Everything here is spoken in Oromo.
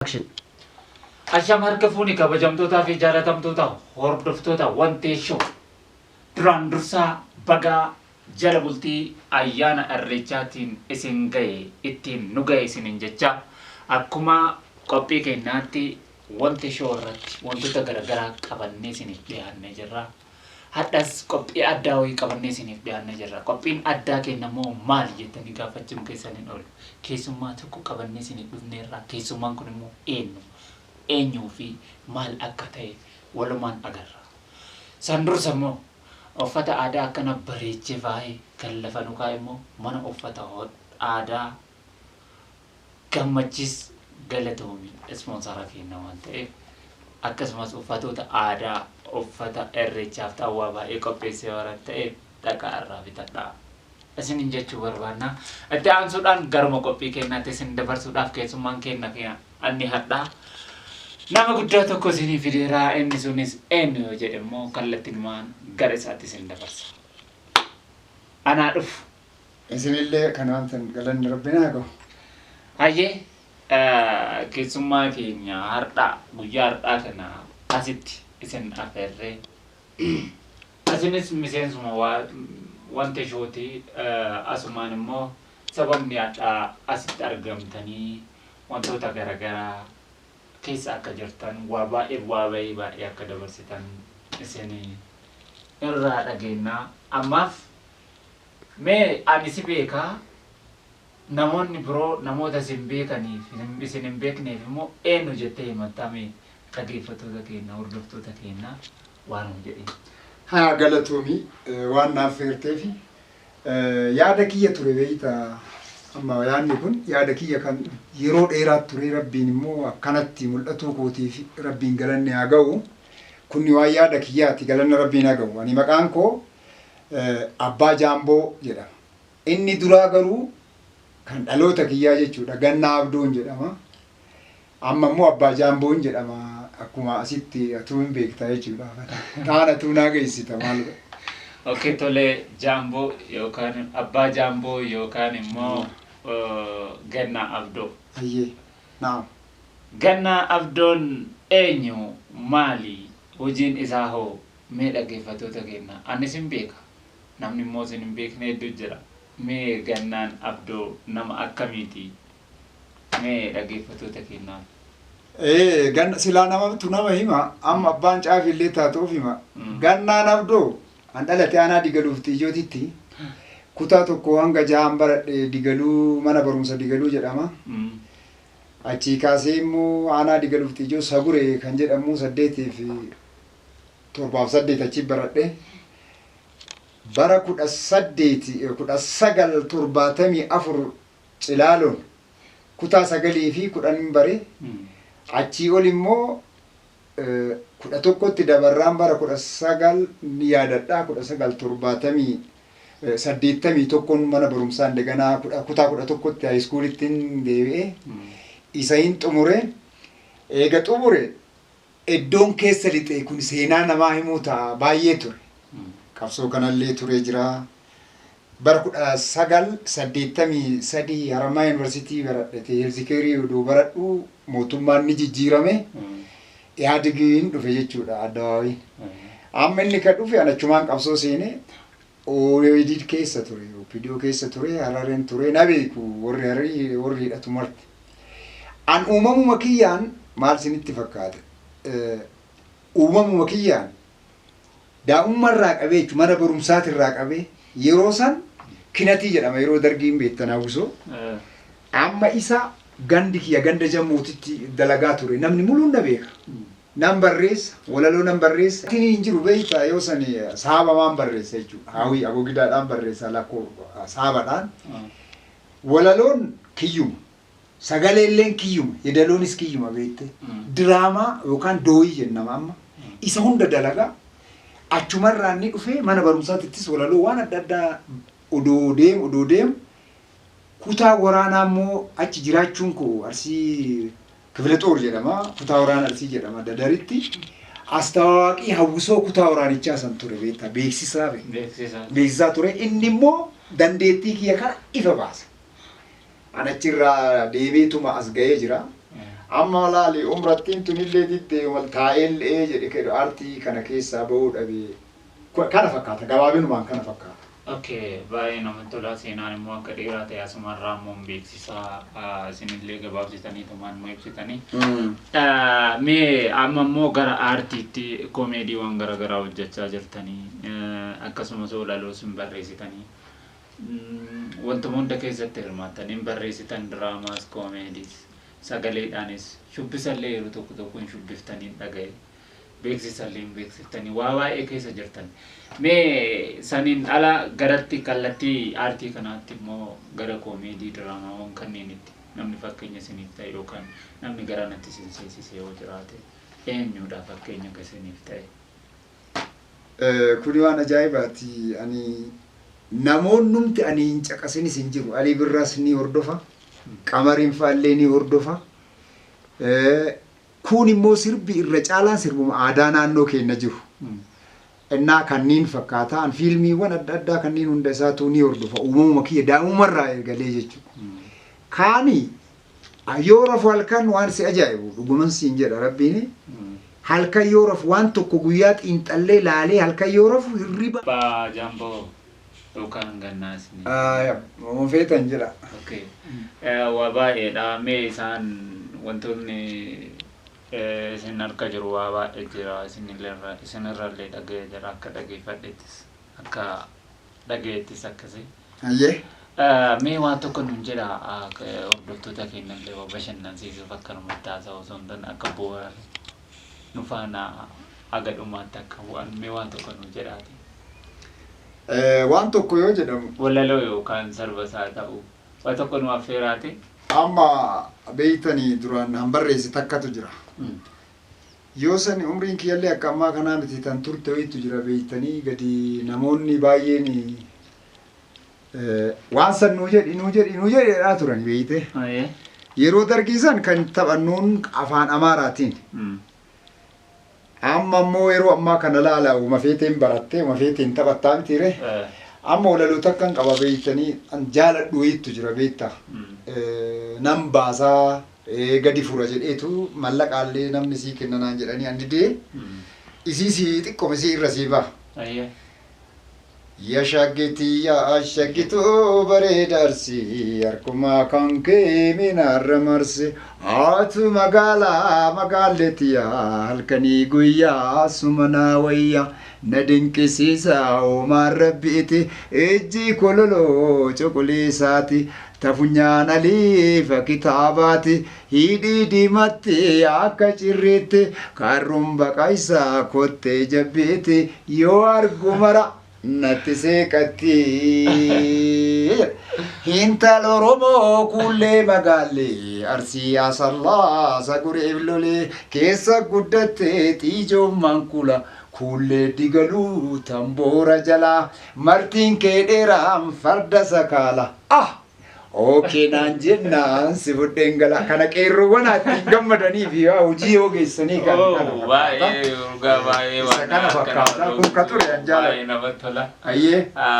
Action. Asham harka fuuni kabajamtoota fi jaalatamtoota hordoftoota wanti show duraan dursaa bagaa jala bultii ayyaana irreechaatiin isin ga'e ittiin nu ga'e isinin jecha akkuma qophii keenyaatti wanti show irratti wantoota garaagaraa qabannee isiniif dhiyaannee jirra. Hadhas qophii addaa wayii qabannee isiniif dhiyaannee jirra. Qophiin addaa keenya immoo maal jettanii gaafachuun keessaniin oolu. Keessummaa tokko qabannee isiniif dhufneerra. Keessummaan kun immoo eenyu fi maal akka ta'e walumaan agarra. San dursa immoo uffata aadaa akkana bareechee faayee kan lafa nu kaa'e immoo mana uffata aadaa gammachiis galatoomii ispoonsara keenya waan ta'eef akkasumas uffatoota aadaa uffata irreechaaf ta'uu baay'ee qopheessee waan ta'eef dhaqaa irraa bitadhaa. Isin jechuu barbaanna. Itti aansuudhaan garuma qophii keenyaatti isin dabarsuudhaaf keessummaan keenya anni hadhaa. Nama guddaa tokko isinii fideeraa inni sunis eenyu yoo jedhe immoo kallattiinumaan gara isaatti isin dabarsa. Anaa dhufu. Isinillee kanaan tan galanni rabbinaa qabu. Hayyee keessummaa keenya har'aa guyyaa har'aa kana asitti isin affeerree asinis miseensuma wanti shooti asumaan immoo sababni hadhaa asitti argamtanii wantoota garaagaraa keessa akka jirtan waa baay'ee akka dabarsitan isin irraa dhageenya. Ammaaf mee ani si beekaa namoonni biroo namoota isin beekaniif isin hin beekneef immoo eenyu jettee himattame dhaggeeffattoota keenya hordoftoota keenya waan jedhe. Haa galatoomii waan naaf feerteef yaada kiyya ture beeyta. Amma yaadni kun yaada kiyya kan yeroo dheeraa ture rabbiin immoo akkanatti mul'atuu kootiif rabbiin galanne haa ga'u. Kunni waan yaada kiyyaatti galanne rabbiin haa ga'u. Ani maqaan koo Abbaa Jaamboo jedhama. Inni duraa garuu kan dhaloota kiyyaa jechuudha. Gannaa Abdoon jedhama. Amma immoo Abbaa Jaamboon jedhama. Akkuma asitti atuu hin beektaa jechuudha. Kaan atuu naa geessita maal godha. Okay, tole Jaamboo yookaan Abbaa Jaamboo yookaan immoo Gannaa Abdoo. Ayyee, naam. Gannaa Abdoon eenyu maali? Hojiin isaa hoo mee dhaggeeffattoota keenya? Anis hin beeka. Namni immoo isin hin beekne hedduu jira. Mee Gannaan Abdoo nama akkamiiti? Mee dhaggeeffattoota keenya? Ganna silaa namatu nama hima. Amma abbaan caafillee taatuuf hima. Gannaan Abdoo an dhalate aanaa Digaluutti ijootitti kutaa tokko hanga jahan baradhe Digaluu mana barumsa Digaluu jedhama. Achii kaasee immoo aanaa Digaluutti ijoo Saguree kan jedhamu 8 achi baradhe. Bara 1974 Cilaaloon kutaa 9 fi 10 bare. Achii ol immoo 11tti dabarraan bara 19 ni yaadadha. 1971 mana barumsaan deganaa kutaa 11tti high schoolittiin deebi'e. Isa hin xumure. Eega xumure iddoon keessa lixee kun seenaa namaa himuu ta'a baay'ee ture. Qabsoo kanallee ture jira. Bara 1983 Haramaa Yuunivarsiitii baradhate Heelzikeerii oduu baradhu mootummaan ni jijjiirame. Yaadigiin dhufe jechuudha Addawaawii. Amma inni kan dhufe anachumaan qabsoo seenee OED keessa ture, OPDO keessa ture, Harareen ture, na beeku warri hidhatu marti. An uumamuma kiyyaan maal isinitti fakkaate? Uumamuma kiyyaan daa'ummaa irraa qabee mana barumsaati irraa qabee yeroo san kinatii jedhama yeroo dargiin beektan hawwisoo. Amma isa gandi kiyya ganda jammuutitti dalagaa ture namni muluun na beeka. Nan barreessa walaloo nan barreessa. Tini hin jiru beektaa yoo san saabamaan barreessa jechuudha. Hawwii agogidaadhaan barreessa lakkoo saabaadhaan. Walaloon kiyyuma. Sagaleelleen kiyyuma. Yedaloonis kiyyuma beekte. Diraamaa yookaan dooyii jennama amma. Isa hunda dalagaa. Achumarraa inni dhufee mana barumsaatittis walaloo waan adda addaa odoo deemu. Kutaa waraanaa immoo achi jiraachuun koo Arsii Kifilexoor jedhama. Kutaa waraana Arsii jedhama Dadaritti. Astawaaqii hawwisoo kutaa waraanichaa san ture beektaa beeksisaa ture. Inni immoo dandeettii kiyya kana ifa baasa. Anachirraa deebiituma as ga'ee jira. amma laali umrattiin tunillee diddee wal taa'ellee jedhe kedhu aartii kana keessaa bahuu dhabee kana fakkaata gabaabinumaan kana fakkaata. Okay, baay'ee namatti tola. Seenaan immoo akka dheeraa ta'e asumarraa immoo beeksisaa isinillee gabaabsitanii tumaan immoo ibsitanii. Mee amma immoo gara aartiitti koomeediiwwan garaagaraa hojjechaa jirtanii akkasumas walaloos hin barreessitanii wantuma hunda keessatti hirmaattanii hin barreessitan diraamaas koomeediis sagaleedhaanis shubbisallee yeroo tokko tokko hin shubbiftanii dhaga'e. Beeksisallee hin beeksiftanii waa baay'ee keessa jirtan. Mee saniin ala garatti kallattii aartii kanaatti immoo gara koomeedii diraamaawwan kanneenitti namni fakkeenya isiniif ta'e yookaan namni gara natti sinseessise yoo jiraate eenyudha fakkeenya akka isiniif ta'e? Kuni waan ajaa'ibaati. Ani namoonnumti ani hin caqasinis hin jiru. Alii Birraas ni hordofa. Qamariin faallee ni hordofa. Kun immoo sirbi irra caalaan sirbuma aadaa naannoo keenya jiru. Innaa kanneen fakkaataan fiilmiiwwan adda addaa kanneen hunda isaatu ni hordofa. Uumama kiyya daa'imumarraa eegalee jechuudha. Kaani yoo rafu halkan waan si ajaa'ibu dhuguman siin jedha rabbiin. Halkan yoo rafu waan tokko guyyaa xiinxallee laalee halkan yoo rafu hirriba. Baa Jaamboo yookaan gannaas ni. Feetan jedha. Okay. Waa baay'eedha. Mee isaan wantoonni isin harka jiru waa baay'ee jira isinirrallee dhaga'ee jira akka dhageeffadheettis akka dhageettis akkasii. Ayyee. Mee waan tokko nuun jedha hordoftoota keenyallee bashannansiisuuf akka numatti haasa'u osoo hin taane akka bu'uura nu faana aga dhumaatti akka bu'an mee waan tokko nuun jedhaati. Waan tokko yoo jedhamu. Walaloo yookaan sarbasaa ta'u waan tokko nu affeeraati. Amma beeytanii duraan han barreesse takkatu jira. Yoo sani umriin kiyyallee akka ammaa kanaa miti tan turte wayitu jira beeytanii gadi namoonni baay'een waan san nuu jedhaa turan beeyte. Yeroo dargiisan kan taphannuun afaan Amaaraatiin. Amma immoo yeroo ammaa kana laala mafeeteen barattee mafeeteen taphattaa mitiire. Amma walaloo takkan qaba beeytanii jaaladhu wayitu jira beektaa. Nam baasaa gadi fura jedheetu mallaqaallee namni sii kennanaan jedhanii ani dee isii sii xiqqoome sii irra sii ba'a. Ya shaggiti ya shaggitu bareedarsi harkumaa kan kee minaarra marse haatu magaalleetiya halkanii guyyaa sumanaa wayya na dinqisiisa oomaan rabbiiti ijji kololoo cuquliisaati tafunyaan aliifa kitaabaati hidhii diimatti akka cirriitti karruun baqaysaa kottee jabbiiti yoo argu mara natti seeqatti hintal Oromoo kullee magaallee Arsii Asallaa Saguree Lolee keessa guddattee xiijoommaan kula kullee digaluu tamboora jalaa martiin kee dheeraan farda sakaala. Okay, naan jennaan si fudheen gala kana qeerroowwan ittiin gammadanii fi hojii yoo geessanii kan baay'ee urgaa baay'ee waan kana fakkaata kun ka ture an jaalladha. Baay'ee namatti tola. Ayyee.